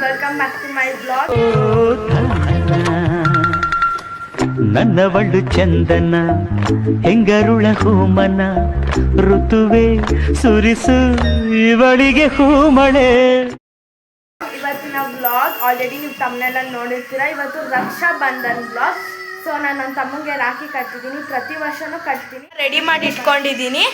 Welcome back to my blog. ನನ್ನವಳು ಚಂದನ ಹೆಂಗರುಳ ಹೂಮನ ಋತುವೆ ಸುರಿಸು ಇವಳಿಗೆ ಹೂಮಳೆ. ಇವತ್ತಿನ ಬ್ಲಾಗ್ ಆಲ್ರೆಡಿ ನೀವು ತಮ್ಮನೆಲ್ಲ ನೋಡಿರ್ತೀರ. ಇವತ್ತು ರಕ್ಷಾ ಬಂಧನ್ ಬ್ಲಾಗ್. ಸೊ ನಾನು ನನ್ನ ತಮ್ಮಂಗೆ ರಾಖಿ ಕಟ್ತಿದ್ದೀನಿ, ಪ್ರತಿ ವರ್ಷನೂ ಕಟ್ತೀನಿ. ರೆಡಿ ಮಾಡಿ ಇಟ್ಕೊಂಡಿದ್ದೀನಿ.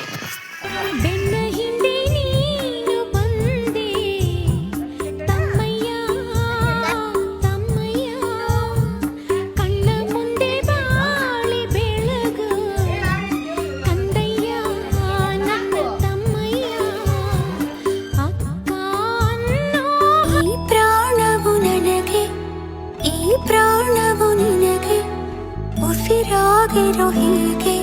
ಪ್ರಾಣವು ನಿನಗೆ ಉಸಿರಾಗಿರೋ ಹೀಗೆ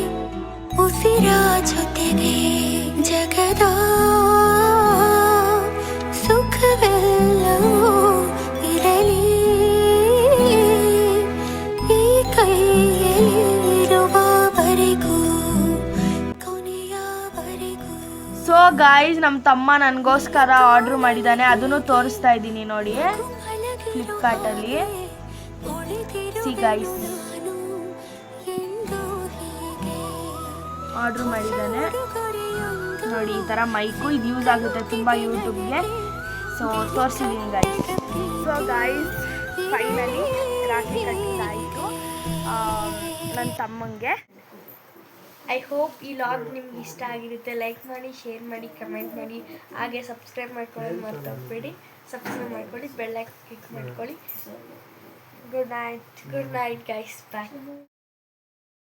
ಉಸಿರ ಜೊತೆಗೆ ಜಗದ ಸುಖವೆಲ್ಲವೂ ಇರಲಿ ಈ ಕೈಯಲ್ಲಿರುವವರೆಗೂ ಕೊನೆಯವರೆಗೂ. ಸೊ ಗಾಯ್ಸ್, ನಮ್ಮ ತಮ್ಮ ನನಗೋಸ್ಕರ ಆರ್ಡ್ರ್ ಮಾಡಿದ್ದಾನೆ, ಅದನ್ನು ತೋರಿಸ್ತಾ ಇದ್ದೀನಿ ನೋಡಿ ಫ್ಲಿಪ್ಕಾರ್ಟಲ್ಲಿ. ಸಿ ಗೈಸ್, ಆರ್ಡ್ರ್ ಮಾಡಿದ್ದಾನೆ ನೋಡಿ. ಈ ಥರ ಮೈಕು ಇದು ಯೂಸ್ ಆಗುತ್ತೆ ತುಂಬ ಯೂಟ್ಯೂಬ್ಗೆ. ಸೊ ತೋರಿಸಿದ್ದೀನಿ guys. So guys, finally rakhi ಕಟ್ಟಿದ್ದಾಯಿತು ನನ್ನ ತಮ್ಮಂಗೆ. ಐ ಹೋಪ್ ಈ ಲಾಗ್ ನಿಮ್ಗೆ ಇಷ್ಟ ಆಗಿರುತ್ತೆ. ಲೈಕ್ ಮಾಡಿ, ಶೇರ್ ಮಾಡಿ, ಕಮೆಂಟ್ ಮಾಡಿ, ಹಾಗೆ ಸಬ್ಸ್ಕ್ರೈಬ್ ಮಾಡ್ಕೊಳ್ಳಿ ಮರ್ತೋಗ್ಬೇಡಿ. ಸಬ್ಸ್ಕ್ರೈಬ್ ಮಾಡ್ಕೊಳ್ಳಿ, ಬೆಲ್ ಐಕಾನ್ ಕ್ಲಿಕ್ ಮಾಡ್ಕೊಳ್ಳಿ. Good night guys, bye.